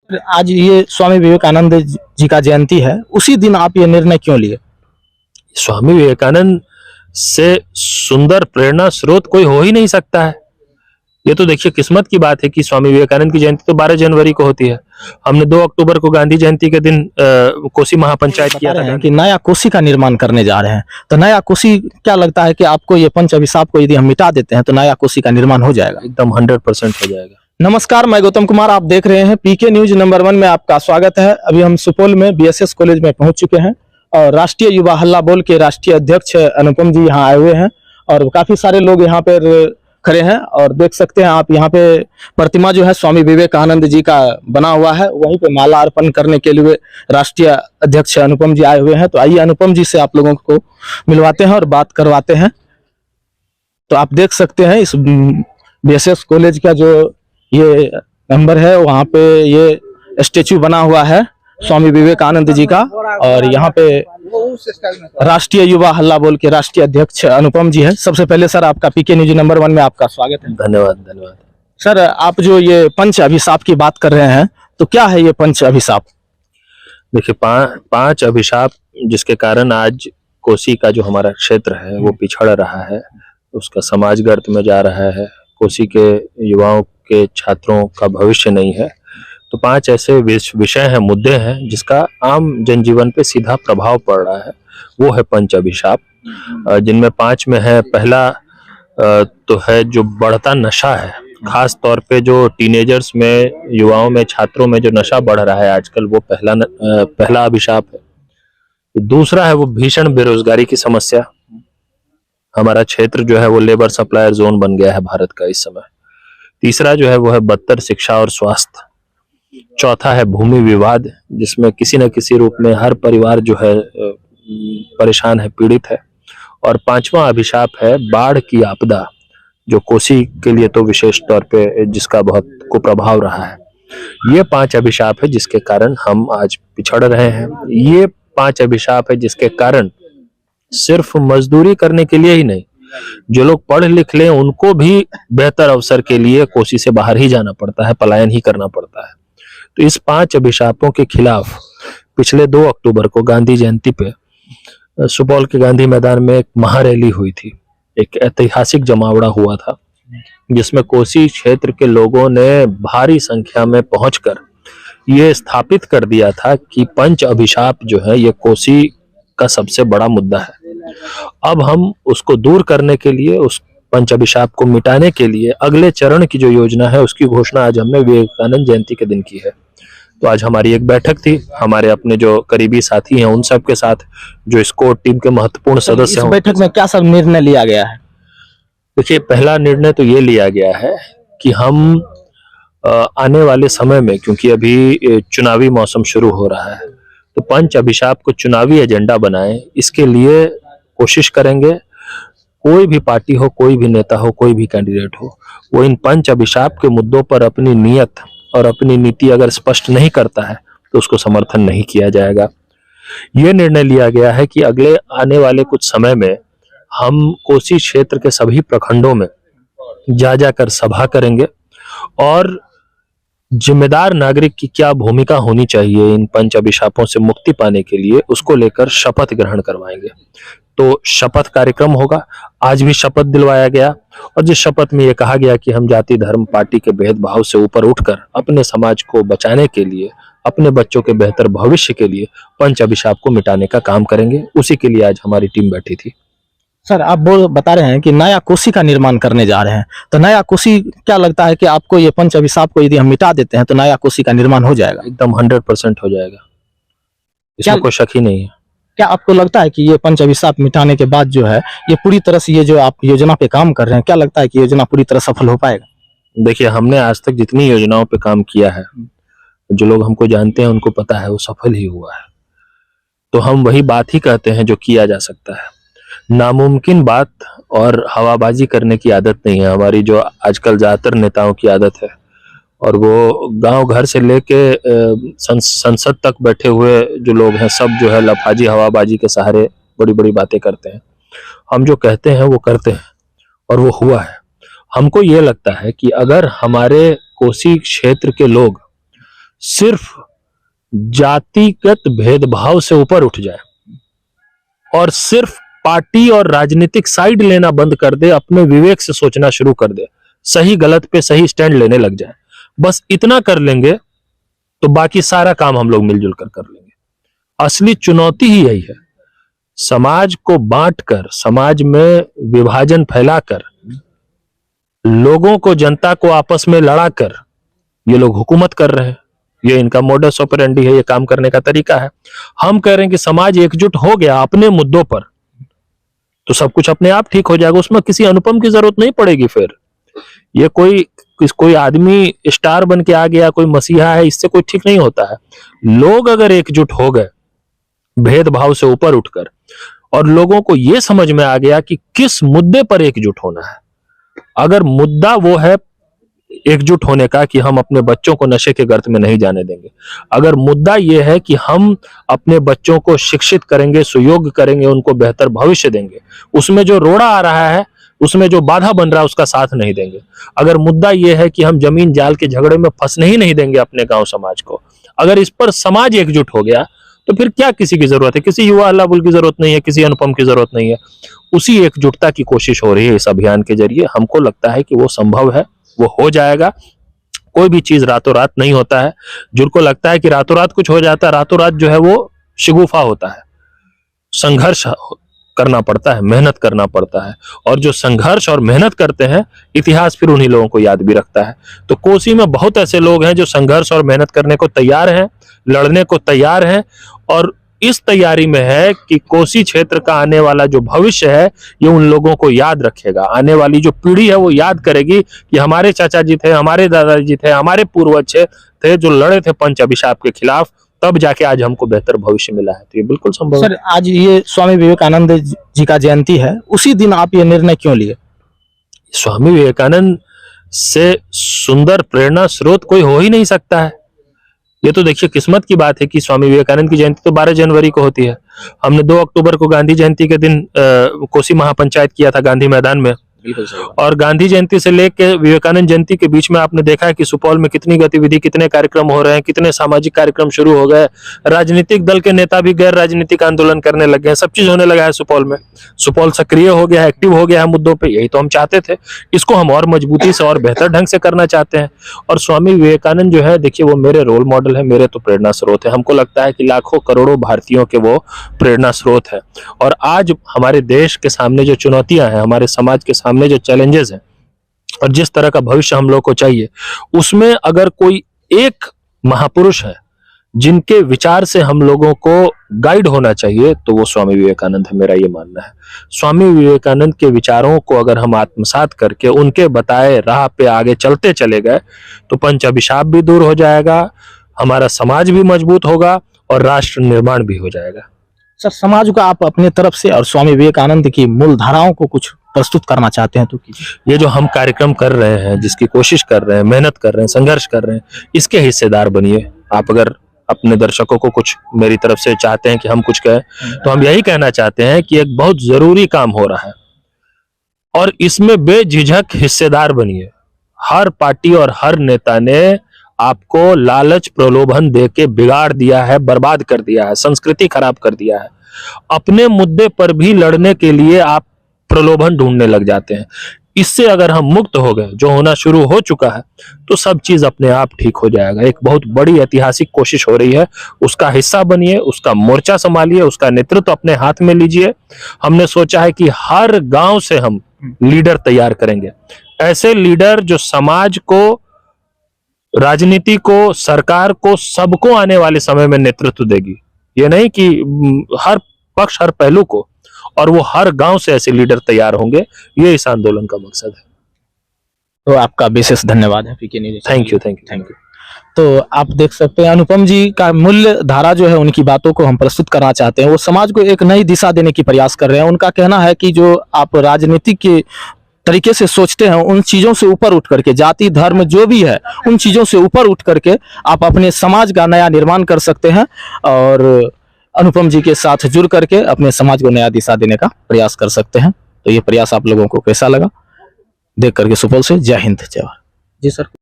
आज ये स्वामी विवेकानंद जी का जयंती है, उसी दिन आप ये निर्णय क्यों लिए? स्वामी विवेकानंद से सुंदर प्रेरणा स्रोत कोई हो ही नहीं सकता है। ये तो देखिए किस्मत की बात है कि स्वामी विवेकानंद की जयंती तो 12 जनवरी को होती है। हमने 2 अक्टूबर को गांधी जयंती के दिन कोसी महापंचायत किया बता रहे था हैं कि नया कोसी का निर्माण करने जा रहे हैं, तो नया कोसी क्या लगता है कि आपको ये पंच अभिशाप को यदि हम मिटा देते हैं तो नया कोसी का निर्माण हो जाएगा? एकदम 100% हो जाएगा। नमस्कार, मैं गौतम कुमार, आप देख रहे हैं पीके न्यूज नंबर 1 में आपका स्वागत है। अभी हम सुपौल में बीएसएस कॉलेज में पहुंच चुके हैं और राष्ट्रीय युवा हल्ला बोल के राष्ट्रीय अध्यक्ष अनुपम जी यहाँ आए हुए हैं और काफी सारे लोग यहाँ पर खड़े हैं और देख सकते हैं आप यहाँ पे प्रतिमा जो है स्वामी विवेकानंद जी का बना हुआ है, वहीं पे माला अर्पण करने के लिए राष्ट्रीय अध्यक्ष अनुपम जी आए हुए हैं। तो आइए अनुपम जी से आप लोगों को मिलवाते हैं और बात करवाते हैं। तो आप देख सकते हैं इस बीएसएस कॉलेज का जो ये नंबर है, वहाँ पे ये स्टेचू बना हुआ है स्वामी विवेकानंद जी का और यहाँ पे राष्ट्रीय युवा हल्ला बोल के राष्ट्रीय अध्यक्ष अनुपम जी है। सबसे पहले सर आपका पीके न्यूज नंबर 1 में आपका स्वागत है। धन्यवाद धन्यवाद। सर आप जो ये पंच अभिशाप की बात कर रहे हैं, तो क्या है ये पंच अभिशाप? देखिए 5 अभिशाप जिसके कारण आज कोसी का जो हमारा क्षेत्र है वो पिछड़ रहा है, उसका समाज गर्त में जा रहा है, कोसी के युवाओं के छात्रों का भविष्य नहीं है। तो 5 ऐसे विषय हैं, मुद्दे हैं जिसका आम जनजीवन पे सीधा प्रभाव पड़ रहा है, वो है पंच अभिशाप, जिनमें 5 में है। पहला तो है जो बढ़ता नशा है, खास तौर पे जो टीनेजर्स में, युवाओं में, छात्रों में जो नशा बढ़ रहा है आजकल, वो पहला अभिशाप है। दूसरा है वो भीषण बेरोजगारी की समस्या। हमारा क्षेत्र जो है वो लेबर सप्लायर जोन बन गया है भारत का इस समय। तीसरा जो है वो है बदतर शिक्षा और स्वास्थ्य। चौथा है भूमि विवाद, जिसमें किसी न किसी रूप में हर परिवार जो है परेशान है, पीड़ित है। और 5वां अभिशाप है बाढ़ की आपदा, जो कोसी के लिए तो विशेष तौर पे जिसका बहुत कुप्रभाव रहा है। ये 5 अभिशाप है जिसके कारण हम आज पिछड़ रहे हैं। ये 5 अभिशाप है जिसके कारण सिर्फ मजदूरी करने के लिए ही नहीं, जो लोग पढ़ लिख लें उनको भी बेहतर अवसर के लिए कोसी से बाहर ही जाना पड़ता है, पलायन ही करना पड़ता है। तो इस 5 अभिशापों के खिलाफ पिछले 2 अक्टूबर को गांधी जयंती पे सुपौल के गांधी मैदान में एक महारैली हुई थी, एक ऐतिहासिक जमावड़ा हुआ था, जिसमें कोसी क्षेत्र के लोगों ने भारी संख्या में पहुंचकर ये स्थापित कर दिया था कि पंच अभिशाप जो है ये कोसी का सबसे बड़ा मुद्दा है। अब हम उसको दूर करने के लिए, उस पंच अभिशाप को मिटाने के लिए अगले चरण की जो योजना है उसकी घोषणा आज हमने विवेकानंद जयंती के दिन की है। तो आज हमारी एक बैठक थी, हमारे अपने जो करीबी साथी हैं उन सब के साथ, जो स्कोर टीम के महत्वपूर्ण सदस्य हैं। इस बैठक में क्या सब निर्णय लिया गया है? देखिए पहला निर्णय तो ये लिया गया है कि हम आने वाले समय में, क्योंकि अभी चुनावी मौसम शुरू हो रहा है, तो पंच अभिशाप को चुनावी एजेंडा बनाएं, इसके लिए कोशिश करेंगे। कोई भी पार्टी हो, कोई भी नेता हो, कोई भी कैंडिडेट हो, वो इन पंच अभिशाप के मुद्दों पर अपनी नीयत और अपनी नीति अगर स्पष्ट नहीं करता है तो उसको समर्थन नहीं किया जाएगा। ये निर्णय लिया गया है कि अगले आने वाले कुछ समय में हम कोसी क्षेत्र के सभी प्रखंडों में जा जाकर सभा करेंगे और जिम्मेदार नागरिक की क्या भूमिका होनी चाहिए इन पंच अभिशापों से मुक्ति पाने के लिए, उसको लेकर शपथ ग्रहण करवाएंगे। तो शपथ कार्यक्रम होगा, आज भी शपथ दिलवाया गया और जिस शपथ में ये कहा गया कि हम जाति धर्म पार्टी के भेदभाव से ऊपर उठकर अपने समाज को बचाने के लिए, अपने बच्चों के बेहतर भविष्य के लिए पंच अभिशाप को मिटाने का काम करेंगे। उसी के लिए आज हमारी टीम बैठी थी। सर आप बता रहे हैं कि नया कोसी का निर्माण करने जा रहे हैं, तो नया कोसी क्या लगता है कि आपको ये पंच अभिशाप को यदि हम मिटा देते हैं तो नया कोसी का निर्माण हो जाएगा? एकदम 100% हो जाएगा, इसमें कोई शक ही नहीं है। क्या आपको लगता है कि ये पंच अभिशाप मिटाने के बाद जो है ये पूरी तरह से, ये जो आप योजना पे काम कर रहे हैं, क्या लगता है कि योजना पूरी तरह सफल हो पाएगा? देखिए हमने आज तक जितनी योजनाओं पे काम किया है, जो लोग हमको जानते हैं उनको पता है वो सफल ही हुआ है। तो हम वही बात ही कहते हैं जो किया जा सकता है। नामुमकिन बात और हवाबाजी करने की आदत नहीं है हमारी, जो आजकल ज्यादातर नेताओं की आदत है, और वो गांव घर से लेके संसद तक बैठे हुए जो लोग हैं सब जो है लफाजी हवाबाजी के सहारे बड़ी बड़ी बातें करते हैं। हम जो कहते हैं वो करते हैं और वो हुआ है। हमको ये लगता है कि अगर हमारे कोसी क्षेत्र के लोग सिर्फ जातिगत भेदभाव से ऊपर उठ जाए और सिर्फ पार्टी और राजनीतिक साइड लेना बंद कर दे, अपने विवेक से सोचना शुरू कर दे, सही गलत पे सही स्टैंड लेने लग जाए, बस इतना कर लेंगे तो बाकी सारा काम हम लोग मिलजुल कर लेंगे। असली चुनौती ही यही है, समाज को बांटकर, समाज में विभाजन फैलाकर, लोगों को, जनता को आपस में लड़ाकर ये लोग हुकूमत कर रहे हैं। ये इनका मोडस ऑपरेंडी है, ये काम करने का तरीका है। हम कह रहे हैं कि समाज एकजुट हो गया अपने मुद्दों पर तो सब कुछ अपने आप ठीक हो जाएगा, उसमें किसी अनुपम की जरूरत नहीं पड़ेगी। फिर ये कोई आदमी स्टार बन के आ गया, कोई मसीहा है, इससे कोई ठीक नहीं होता है। लोग अगर एकजुट हो गए भेदभाव से ऊपर उठकर, और लोगों को यह समझ में आ गया कि किस मुद्दे पर एकजुट होना है। अगर मुद्दा वो है एकजुट होने का कि हम अपने बच्चों को नशे के गर्त में नहीं जाने देंगे, अगर मुद्दा यह है कि हम अपने बच्चों को शिक्षित करेंगे, सुयोग्य करेंगे, उनको बेहतर भविष्य देंगे, उसमें जो रोड़ा आ रहा है, उसमें जो बाधा बन रहा है, उसका साथ नहीं देंगे, अगर मुद्दा यह है कि हम जमीन जाल के झगड़े में फंसने ही नहीं देंगे अपने गांव समाज को, अगर इस पर समाज एकजुट हो गया तो फिर क्या किसी की जरूरत है, किसी युवा हल्ला बोल की जरूरत नहीं है, किसी अनुपम की जरूरत नहीं है। उसी एकजुटता की कोशिश हो रही है इस अभियान के जरिए। हमको लगता है कि वो संभव है, वो हो जाएगा। कोई भी चीज रातों रात नहीं होता है। जिनको लगता है कि रातों रात कुछ हो जाता है, रातों रात जो है वो शिगुफा होता है। संघर्ष करना पड़ता है, मेहनत करना पड़ता है, और जो संघर्ष और मेहनत करते हैं इतिहास फिर उन्हीं लोगों को याद भी रखता है। तो कोसी में बहुत ऐसे लोग हैं जो संघर्ष और मेहनत करने को तैयार हैं, लड़ने को तैयार हैं, और इस तैयारी में है कि कोसी क्षेत्र का आने वाला जो भविष्य है ये उन लोगों को याद रखेगा। आने वाली जो पीढ़ी है वो याद करेगी कि हमारे चाचा जी थे, हमारे दादाजी थे, हमारे पूर्वज थे जो लड़े थे पंच अभिशाप के खिलाफ, तब जाके आज हमको बेहतर भविष्य मिला है। तो ये बिल्कुल संभव है। सर, आज ये स्वामी विवेकानंद जी का जयंती है, उसी दिन आप ये निर्णय क्यों लिए? स्वामी विवेकानंद से सुंदर प्रेरणा स्रोत कोई हो ही नहीं सकता है। ये तो देखिए किस्मत की बात है कि स्वामी विवेकानंद की जयंती तो 12 जनवरी को होती है। हमने 2 अक्टूबर को गांधी जयंती के दिन कोसी महापंचायत किया था गांधी मैदान में, और गांधी जयंती से लेकर विवेकानंद जयंती के बीच में आपने देखा है कि सुपौल में कितनी गतिविधि, कितने कार्यक्रम हो रहे हैं, कितने सामाजिक कार्यक्रम शुरू हो गए। राजनीतिक दल के नेता भी गैर राजनीतिक आंदोलन करने लग गए, सब चीज होने लगा है सुपौल में। सुपौल सक्रिय हो गया है, एक्टिव हो गया है मुद्दों पे। यही तो हम चाहते थे, इसको हम और मजबूती से और बेहतर ढंग से करना चाहते हैं। और स्वामी विवेकानंद जो है, देखिए वो मेरे रोल मॉडल है, मेरे तो प्रेरणा स्रोत है। हमको लगता है कि लाखों करोड़ों भारतीयों के वो प्रेरणा स्रोत है। और आज हमारे देश के सामने जो चुनौतियां हैं, हमारे समाज के सामने जो चैलेंजेस हैं, और जिस तरह का भविष्य हम लोग को चाहिए, उसमें अगर कोई एक महापुरुष है जिनके विचार से हम लोगों को गाइड होना चाहिए तो वो स्वामी विवेकानंद है, मेरा ये मानना है। स्वामी विवेकानंद के विचारों को अगर हम आत्मसात करके उनके बताए राह पे आगे चलते चले गए तो पंच अभिशाप भी दूर हो जाएगा, हमारा समाज भी मजबूत होगा और राष्ट्र निर्माण भी हो जाएगा। सर, समाज को आप अपने तरफ से और स्वामी विवेकानंद की मूल धाराओं को कुछ प्रस्तुत करना चाहते हैं तो कीजिए। ये जो हम कार्यक्रम कर रहे हैं, जिसकी कोशिश कर रहे हैं, मेहनत कर रहे हैं, संघर्ष कर रहे हैं, इसके हिस्सेदार बनिए। आप अगर अपने दर्शकों को कुछ मेरी तरफ से चाहते हैं कि हम कुछ कहें, तो हम यही कहना चाहते हैं कि एक बहुत जरूरी काम हो रहा है और इसमें बेझिझक हिस्सेदार बनिए। हर पार्टी और हर नेता ने आपको लालच प्रलोभन देके बिगाड़ दिया है, बर्बाद कर दिया है, संस्कृति खराब कर दिया है। अपने मुद्दे पर भी लड़ने के लिए आप प्रलोभन ढूंढने लग जाते हैं। इससे अगर हम मुक्त हो गए, जो होना शुरू हो चुका है, तो सब चीज अपने आप ठीक हो जाएगा। एक बहुत बड़ी ऐतिहासिक कोशिश हो रही है, उसका हिस्सा बनिए, उसका मोर्चा संभालिए, उसका नेतृत्व अपने हाथ में लीजिए। हमने सोचा है कि हर गांव से हम लीडर तैयार करेंगे, ऐसे लीडर जो समाज को, राजनीति को, सरकार को, सबको आने वाले समय में नेतृत्व देगी। ये नहीं कि हर पक्ष, हर पहलू को, और वो हर गांव से ऐसे लीडर तैयार होंगे। ये इस आंदोलन का मकसद है। तो आपका विशेष धन्यवाद है पीके न्यूज़। Thank you. तो आप देख सकते हैं अनुपम जी का मूल्य धारा जो है, उनकी बातों को हम प्रस्तुत करना चाहते हैं। वो समाज को एक नई दिशा देने की प्रयास कर रहे हैं। उनका कहना है कि जो आप राजनीति के तरीके से सोचते हैं, उन चीजों से ऊपर उठ करके, जाति धर्म जो भी है, उन चीजों से ऊपर उठ करके आप अपने समाज का नया निर्माण कर सकते हैं और अनुपम जी के साथ जुड़ करके अपने समाज को नया दिशा देने का प्रयास कर सकते हैं। तो ये प्रयास आप लोगों को कैसा लगा देख करके? सुपौल से जय हिंद, जय भारत। जी सर।